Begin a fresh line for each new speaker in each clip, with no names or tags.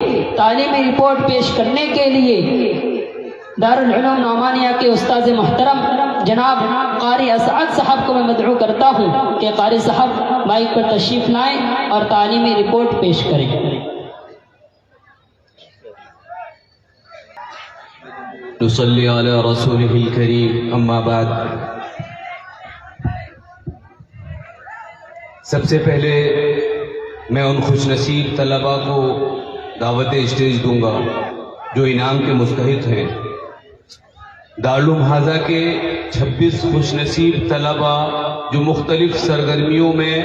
تعلیمی رپورٹ پیش کرنے کے لیے دارالعلوم نعمانیہ کے استاذ محترم جناب قاری اسعد صاحب کو میں مدعو کرتا ہوں کہ قاری صاحب مائک پر تشریف لائیں اور تعلیمی رپورٹ پیش کریں۔
نصلی علی رسولہ الکریم، اما بعد۔ سب سے پہلے میں ان خوش نصیب طلباء کو دعوت اسٹیج دوں گا جو انعام کے مستحق ہیں۔ دارالعلوم حاضہ کے 26 خوش نصیب طلباء جو مختلف سرگرمیوں میں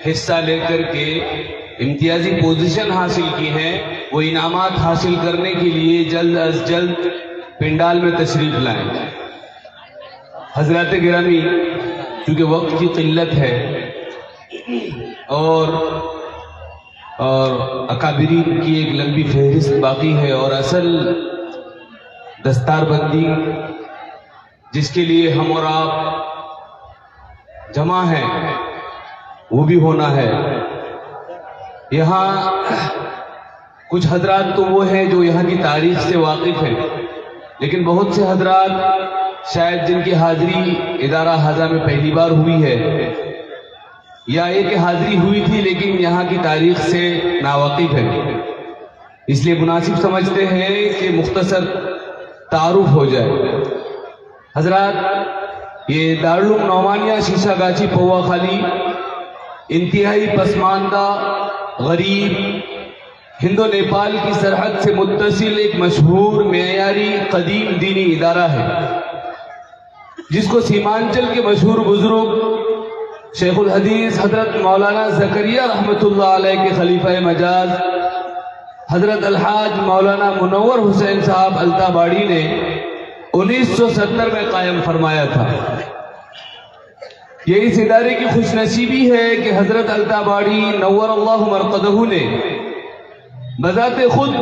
حصہ لے کر کے امتیازی پوزیشن حاصل کی ہیں، وہ انعامات حاصل کرنے کے لیے جلد از جلد پنڈال میں تشریف لائیں۔ حضرات گرامی، چونکہ وقت کی قلت ہے اور اکابرین کی ایک لمبی فہرست باقی ہے، اور اصل دستار بندی جس کے لیے ہم اور آپ جمع ہیں وہ بھی ہونا ہے۔ یہاں کچھ حضرات تو وہ ہیں جو یہاں کی تاریخ سے واقف ہیں، لیکن بہت سے حضرات شاید جن کی حاضری ادارہ حاضہ میں پہلی بار ہوئی ہے، یا ایک حاضری ہوئی تھی لیکن یہاں کی تاریخ سے ناواقف ہے، اس لیے مناسب سمجھتے ہیں کہ مختصر تعارف ہو جائے۔ حضرات، یہ دارالعلوم نعمانیہ شیشہ گاچی پوا خالی انتہائی پسماندہ، غریب، ہند و نیپال کی سرحد سے متصل ایک مشہور معیاری قدیم دینی ادارہ ہے، جس کو سیمانچل کے مشہور بزرگ شیخ الحدیث حضرت مولانا زکریا رحمۃ اللہ علیہ کے خلیفہ مجاز حضرت الحاج مولانا منور حسین صاحب التاباڑی نے 1970 میں قائم فرمایا تھا۔ یہ اس ادارے کی خوش نصیبی ہے کہ حضرت التاباڑی نور اللہ مرقدہ نے بذات خود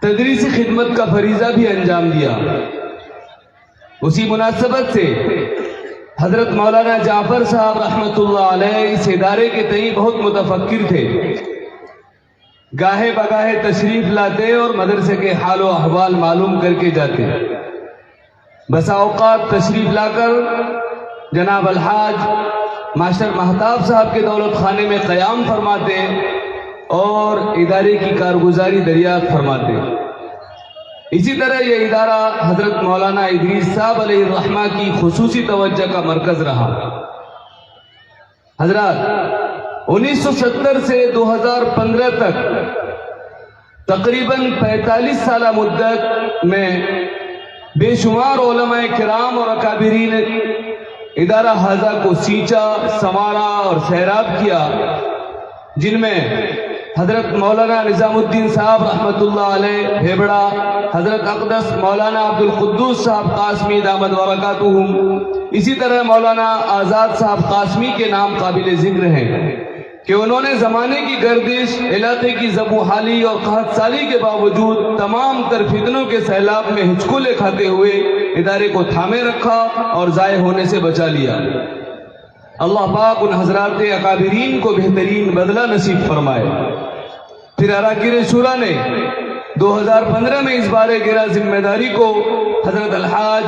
تدریسی خدمت کا فریضہ بھی انجام دیا۔ اسی مناسبت سے حضرت مولانا جعفر صاحب رحمۃ اللہ علیہ اس ادارے کے تئیں بہت متفکر تھے، گاہے بگاہے تشریف لاتے اور مدرسے کے حال و احوال معلوم کر کے جاتے۔ بسا اوقات تشریف لا کر جناب الحاج ماسٹر مہتاب صاحب کے دولت خانے میں قیام فرماتے اور ادارے کی کارگزاری دریافت فرماتے۔ اسی طرح یہ ادارہ حضرت مولانا ادریس صاحب علیہ الرحمہ کی خصوصی توجہ کا مرکز رہا۔ حضرات، 1970 سے 2015 تک تقریباً 45 سالہ مدت میں بے شمار علماء کرام اور اکابرین ادارہ حاضہ کو سینچا، سنوارا اور سیراب کیا، جن میں حضرت مولانا نظام الدین صاحب رحمۃ اللہ علیہ بھیبڑا، حضرت اقدس مولانا عبد القدوس صاحب قاسمی دامت برکاتہم، اسی طرح مولانا آزاد صاحب قاسمی کے نام قابل ذکر ہیں کہ انہوں نے زمانے کی گردش، علاقے کی زبوں حالی اور قحط سالی کے باوجود تمام تر فتنوں کے سیلاب میں ہچکولے کھاتے ہوئے ادارے کو تھامے رکھا اور ضائع ہونے سے بچا لیا۔ اللہ پاک ان حضرات اکابرین کو بہترین بدلہ نصیب فرمائے۔ پھر اراکین شورا نے 2015 میں اس بارے گرا ذمہ داری کو حضرت الحاج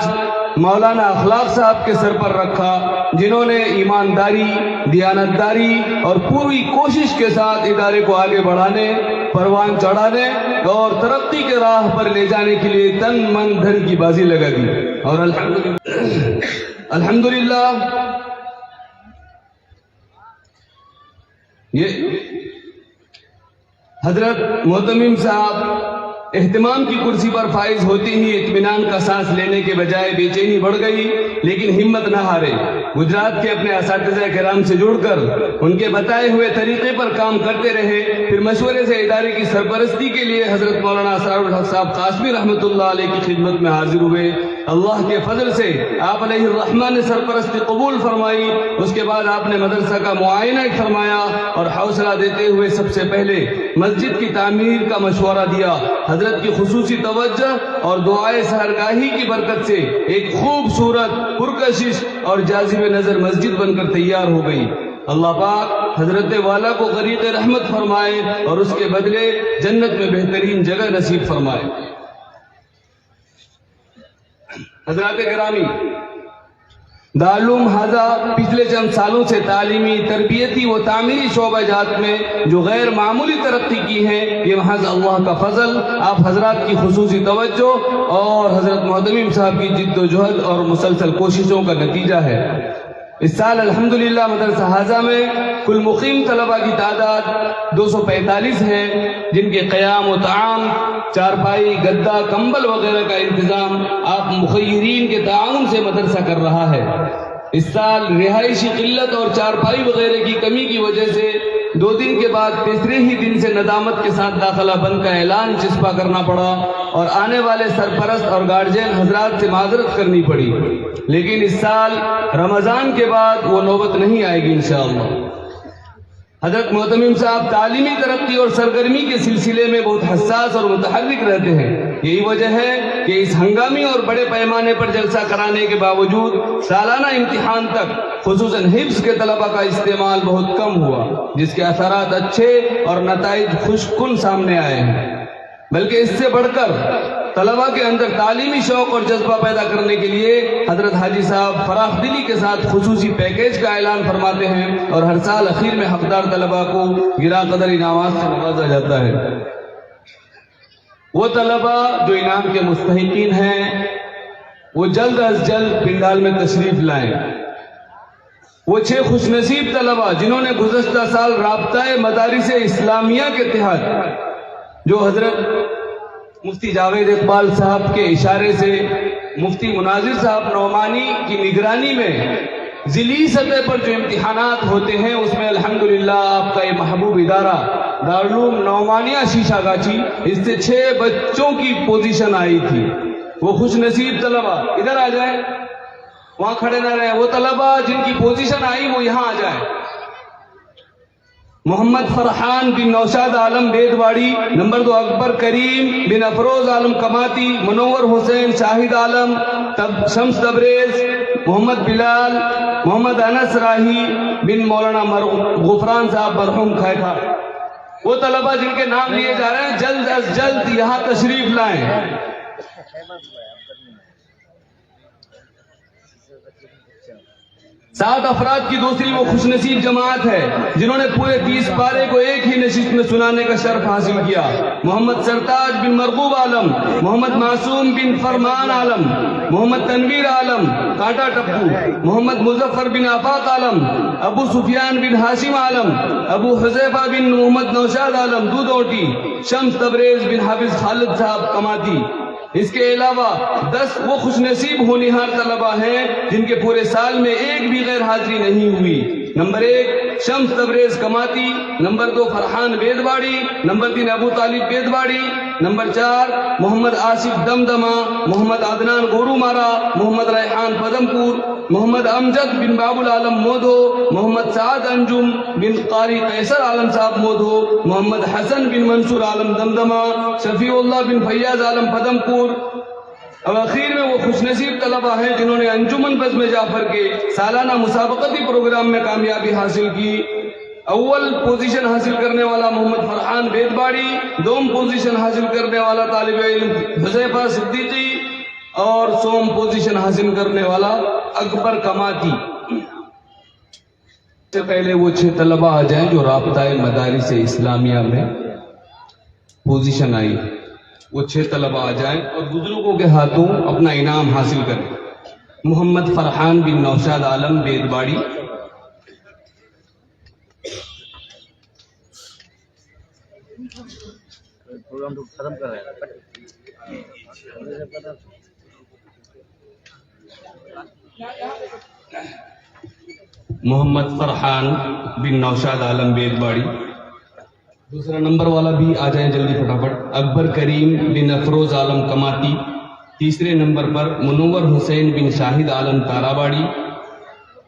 مولانا اخلاق صاحب کے سر پر رکھا، جنہوں نے ایمانداری، دیانتداری اور پوری کوشش کے ساتھ ادارے کو آگے بڑھانے، پروان چڑھانے اور ترقی کے راہ پر لے جانے کے لیے تن من دھن کی بازی لگا دی۔ اور الحمدللہ یہ حضرت محتمم صاحب اہتمام کی کرسی پر فائز ہوتے ہی اطمینان کا سانس لینے کے بجائے بے چینی بڑھ گئی، لیکن ہمت نہ ہارے۔ گجرات کے اپنے اساتذہ کرام سے جڑ کر ان کے بتائے ہوئے طریقے پر کام کرتے رہے۔ پھر مشورے سے ادارے کی سرپرستی کے لیے حضرت مولانا اسرار الحق صاحب قاسمی رحمۃ اللہ علیہ کی خدمت میں حاضر ہوئے۔ اللہ کے فضل سے آپ علیہ الرحمہ نے سرپرستی قبول فرمائی۔ اس کے بعد آپ نے مدرسہ کا معائنہ فرمایا اور حوصلہ دیتے ہوئے سب سے پہلے مسجد کی تعمیر کا مشورہ دیا۔ حضرت کی خصوصی توجہ اور دعائے سحرگاہی کی برکت سے ایک خوبصورت، پرکشش اور جاذب نظر مسجد بن کر تیار ہو گئی۔ اللہ پاک حضرت والا کو غریق رحمت فرمائے اور اس کے بدلے جنت میں بہترین جگہ نصیب فرمائے۔ حضرات گرامی، دارالعلوم حاضہ پچھلے چند سالوں سے تعلیمی، تربیتی و تعمیری شعبہ جات میں جو غیر معمولی ترقی کی ہے، یہ محض اللہ کا فضل، آپ حضرات کی خصوصی توجہ اور حضرت معتمم صاحب کی جد و جہد اور مسلسل کوششوں کا نتیجہ ہے۔ اس سال الحمدللہ مدرسہ حاضہ میں کل مقیم طلبہ کی تعداد 245 ہے، جن کے قیام و طعام، چارپائی، گدا، کمبل وغیرہ کا انتظام آپ مخیرین کے تعاون سے مدرسہ کر رہا ہے۔ اس سال رہائشی قلت اور چارپائی وغیرہ کی کمی کی وجہ سے 2 دن کے بعد تیسرے ہی دن سے ندامت کے ساتھ داخلہ بند کا اعلان چسپا کرنا پڑا اور آنے والے سرپرست اور گارجین حضرات سے معذرت کرنی پڑی، لیکن اس سال رمضان کے بعد وہ نوبت نہیں آئے گی انشاءاللہ۔ حضرت معتمم صاحب تعلیمی ترقی اور سرگرمی کے سلسلے میں بہت حساس اور متحرک رہتے ہیں۔ یہی وجہ ہے کہ اس ہنگامی اور بڑے پیمانے پر جلسہ کرانے کے باوجود سالانہ امتحان تک خصوصاً حفظ کے طلبہ کا استعمال بہت کم ہوا، جس کے اثرات اچھے اور نتائج خوش کن سامنے آئے ہیں۔ بلکہ اس سے بڑھ کر طلبہ کے اندر تعلیمی شوق اور جذبہ پیدا کرنے کے لیے حضرت حاجی صاحب فراخ دلی کے ساتھ خصوصی پیکیج کا اعلان فرماتے ہیں اور ہر سال اخیر میں حقدار طلبہ کو گرا قدر انعامات سے نوازا جاتا ہے۔ وہ طلبہ جو انعام کے مستحقین ہیں وہ جلد از جلد پنڈال میں تشریف لائیں۔ وہ 6 خوش نصیب طلبہ جنہوں نے گزشتہ سال رابطہ مدارس اسلامیہ کے تحت جو حضرت مفتی جاوید اقبال صاحب کے اشارے سے مفتی مناظر صاحب نعمانی کی نگرانی میں ضلعی سطح پر جو امتحانات ہوتے ہیں، اس میں الحمدللہ آپ کا یہ محبوب ادارہ دارالعلوم نعمانیہ شیشہ گاچی، اس سے 6 بچوں کی پوزیشن آئی تھی۔ وہ خوش نصیب طلبہ ادھر آ جائیں، وہاں کھڑے نہ رہیں۔ وہ طلبہ جن کی پوزیشن آئی وہ یہاں آ جائیں۔ محمد فرحان بن نوشاد عالم بیدواڑی، نمبر 2 اکبر کریم بن افروز عالم کماتی، منور حسین شاہد عالم شمس تبریز، محمد بلال، محمد انس راہی بن مولانا غفران صاحب مرحوم کھائکھا۔ وہ طلبہ جن کے نام لیے جا رہے ہیں جلد از جلد یہاں تشریف لائیں۔ 7 افراد کی دوسری وہ خوش نصیب جماعت ہے جنہوں نے پورے 30 پارے کو ایک ہی نشست میں سنانے کا شرف حاصل کیا۔ محمد سرتاج بن مرغوب عالم، محمد معصوم بن فرمان عالم، محمد تنویر عالم کاٹا ٹپو، محمد مظفر بن آفاق عالم، ابو سفیان بن ہاشم عالم، ابو حذیفہ بن محمد نوشاد عالم دودوٹی، شمس تبریز بن حافظ خالد صاحب کماتی۔ اس کے علاوہ 10 وہ خوش نصیب ہونہار طلبہ ہیں جن کے پورے سال میں ایک بھی غیر حاضری نہیں ہوئی۔ نمبر 1 شمس تبریز کماتی، نمبر 2 فرحان بیدواڑی، نمبر 3 ابو طالب بیدواڑی، نمبر 4 محمد آصف دمدمہ، محمد عدنان گورو مارا، محمد ریحان پدمپور، محمد امجد بن باب العالم مودھو، محمد سعد انجم بن قاری قیصر عالم صاحب مودھو، محمد حسن بن منصور عالم دمدمہ، شفیع اللہ بن فیاض عالم پدمپور۔ اور اخیر میں وہ خوش نصیب طلبہ ہیں جنہوں نے انجمن بزم جعفر کے سالانہ مسابقتی پروگرام میں کامیابی حاصل کی۔ اول پوزیشن حاصل کرنے والا محمد فرحان بیدواڑی، دوم پوزیشن حاصل کرنے والا طالب علم حذیفہ صدیقی اور سوم پوزیشن حاصل کرنے والا اکبر کماتی۔ سے پہلے وہ 6 طلبہ آ جائیں جو رابطہ مدارس اسلامیہ میں پوزیشن آئی، وہ 6 طلبہ آ جائیں اور بزرگوں کے ہاتھوں اپنا انعام حاصل کریں۔ محمد فرحان بن نوشاد عالم بیدواڑی، محمد فرحان بن نوشاد عالم بیدواڑی۔ دوسرا نمبر والا بھی آ جائیں جلدی فٹافٹ، اکبر کریم بن افروز عالم کماتی۔ تیسرے نمبر پر منور حسین بن شاہد عالم تاراباڑی۔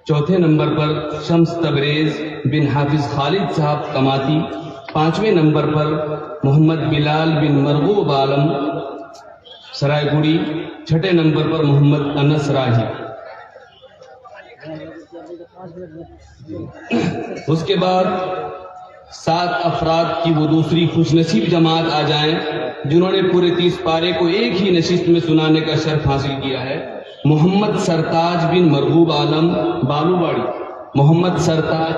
چوتھے نمبر پر شمس تبریز بن حافظ خالد صاحب کماتی۔ 5ویں نمبر پر محمد بلال بن مرغوب عالم سرائے گوڑی۔ 6 نمبر پر محمد انس راہی۔ اس کے بعد 7 افراد کی وہ دوسری خوش نصیب جماعت آ جائیں جنہوں نے پورے 30 پارے کو ایک ہی نشست میں سنانے کا شرف حاصل کیا ہے. محمد سرتاج بن مرغوب عالم بالو باڑی. محمد سرتاج.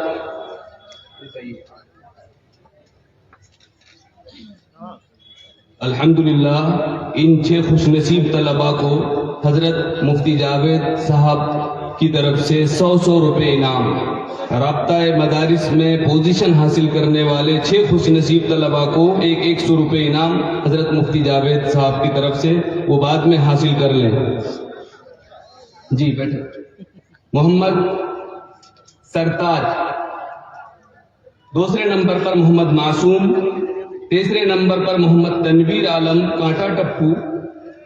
الحمدللہ ان 6 خوش نصیب طلباء کو حضرت مفتی جاوید صاحب کی طرف سے 100 روپے انعام. رابطہ مدارس میں پوزیشن حاصل کرنے والے 6 خوش نصیب طلباء کو 100 روپے انعام حضرت مفتی جاوید صاحب کی طرف سے، وہ بعد میں حاصل کر لیں. جی بیٹھے. محمد سرتاج. دوسرے نمبر پر محمد معصوم. تیسرے نمبر پر محمد تنویر عالم کانٹا ٹپو.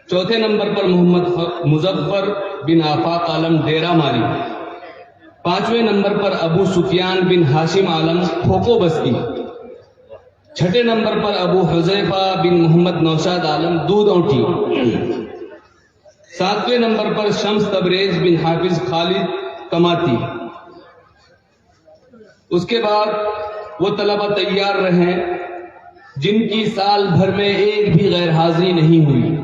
چوتھے نمبر پر محمد مظفر بن آفاق عالم ڈیرہ ماری. پانچویں نمبر پر ابو سفیان بن ہاشم عالم کھوکھو بستی. چھٹے نمبر پر ابو حذیفہ بن محمد نوشاد عالم دودھ اونٹی. ساتویں نمبر پر شمس تبریز بن حافظ خالد کماتی. اس کے بعد وہ طلبہ تیار رہیں جن کی سال بھر میں ایک بھی غیر حاضری نہیں ہوئی.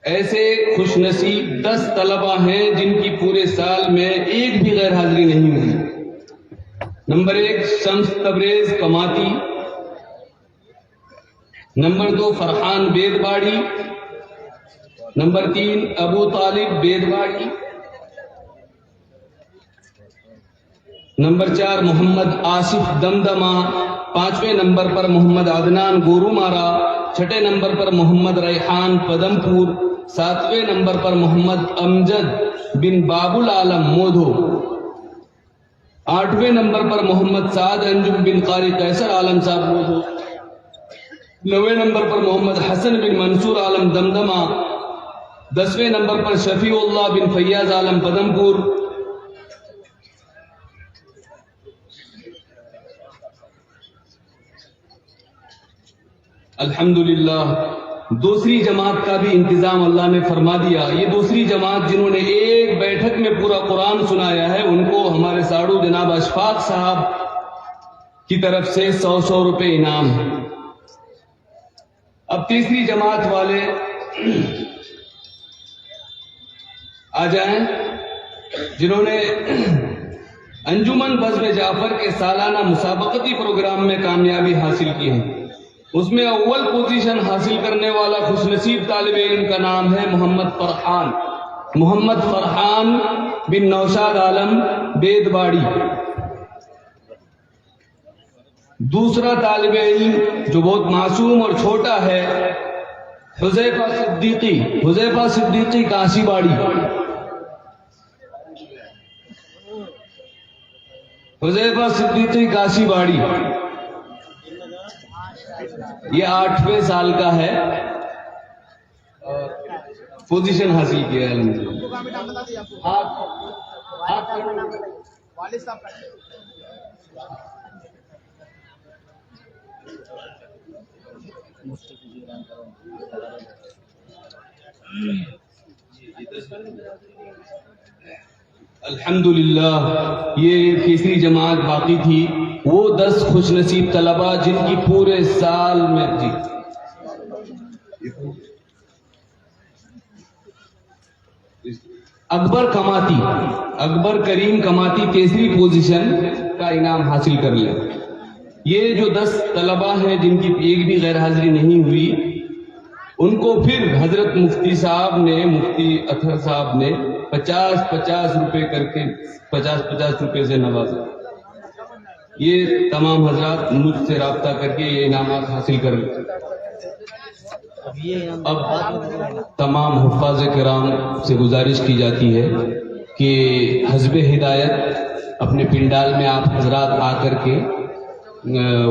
ایسے خوش نصیب 10 طلبہ ہیں جن کی پورے سال میں ایک بھی غیر حاضری نہیں ہوئی. نمبر 1 شمس تبریز کماتی. نمبر 2 فرحان بیدباڑی. نمبر 3 ابو طالب بیدباڑی. نمبر 4 محمد آصف دمدمہ. پانچویں نمبر پر محمد عدنان گورو مارا. چھٹے نمبر پر محمد ریحان پدمپور. ساتویں نمبر پر محمد امجد بن باب العالم مودھو. آٹھویں نمبر پر محمد سعد انجم بن قاری قیصر عالم صاحب مودھو. نویں نمبر پر محمد حسن بن منصور عالم دمدمہ. 10ویں نمبر پر شفیع اللہ بن فیاض عالم پدمپور. الحمدللہ دوسری جماعت کا بھی انتظام اللہ نے فرما دیا. یہ دوسری جماعت جنہوں نے ایک بیٹھک میں پورا قرآن سنایا ہے ان کو ہمارے ساڑو جناب اشفاق صاحب کی طرف سے 100 روپے انعام ہے. اب تیسری جماعت والے آ جائیں جنہوں نے انجمن بزم جعفر کے سالانہ مسابقتی پروگرام میں کامیابی حاصل کی ہے. اس میں اول پوزیشن حاصل کرنے والا خوش نصیب طالب علم کا نام ہے محمد فرحان. محمد فرحان بن نوشاد عالم بیدباڑی. دوسرا طالب علم جو بہت معصوم اور چھوٹا ہے حذیفہ صدیقی. حذیفہ صدیقی کاشی باڑی. حذیفہ صدیقی کاشی باڑی. یہ 8ویں سال کا ہے اور پوزیشن حاصل کیا ہے. الحمدللہ یہ تیسری جماعت باقی تھی. وہ 10 خوش نصیب طلباء جن کی پورے سال میں اکبر کماتی. اکبر کریم کماتی تیسری پوزیشن کا انعام حاصل کر لیں. یہ جو 10 طلباء ہیں جن کی ایک بھی غیر حاضری نہیں ہوئی ان کو پھر حضرت مفتی صاحب نے مفتی اطہر صاحب نے 50 روپے کر کے 50 روپے سے نوازا. یہ تمام حضرات مجھ سے رابطہ کر کے یہ انعامات حاصل کر لیں. اب تمام حفاظ کرام سے گزارش کی جاتی ہے کہ حزب ہدایت اپنے پنڈال میں آپ حضرات آ کر کے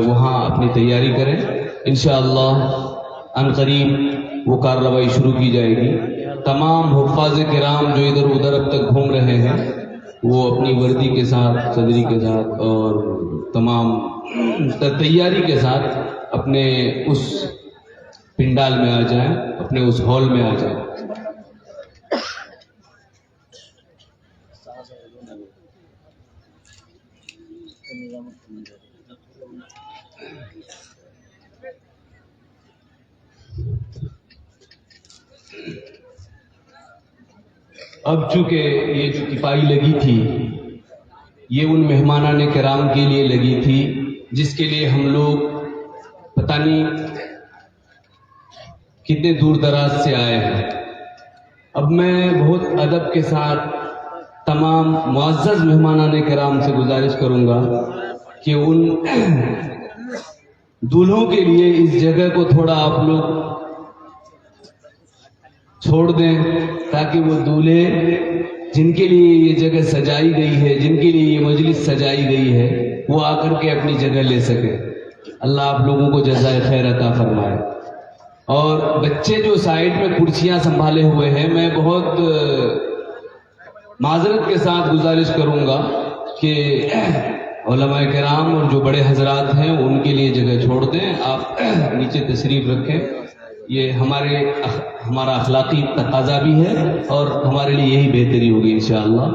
وہاں اپنی تیاری کریں. انشاءاللہ عنقریب وہ کارروائی شروع کی جائے گی. تمام حفاظ کرام جو ادھر ادھر اب تک گھوم رہے ہیں وہ اپنی وردی کے ساتھ صدری کے ساتھ اور تمام تیاری کے ساتھ اپنے اس پنڈال میں آ جائیں، اپنے اس ہال میں آ جائیں. اب چونکہ یہ جو تپائی لگی تھی یہ ان مہمانان کرام کے لیے لگی تھی جس کے لیے ہم لوگ پتہ نہیں کتنے دور دراز سے آئے ہیں. اب میں بہت ادب کے ساتھ تمام معزز مہمانان کرام سے گزارش کروں گا کہ ان دولہوں کے لیے اس جگہ کو تھوڑا آپ لوگ چھوڑ دیں تاکہ وہ دولہے جن کے لیے یہ جگہ سجائی گئی ہے، جن کے لیے یہ مجلس سجائی گئی ہے، وہ آ کر کے اپنی جگہ لے سکے. اللہ آپ لوگوں کو جزائے خیر عطا فرمائے. اور بچے جو سائیڈ میں کرسیاں سنبھالے ہوئے ہیں، میں بہت معذرت کے ساتھ گزارش کروں گا کہ علماء کرام اور جو بڑے حضرات ہیں ان کے لیے جگہ چھوڑ دیں. آپ نیچے تشریف رکھیں. یہ ہمارا اخلاقی تقاضا بھی ہے اور ہمارے لیے یہی بہتری ہوگی انشاءاللہ.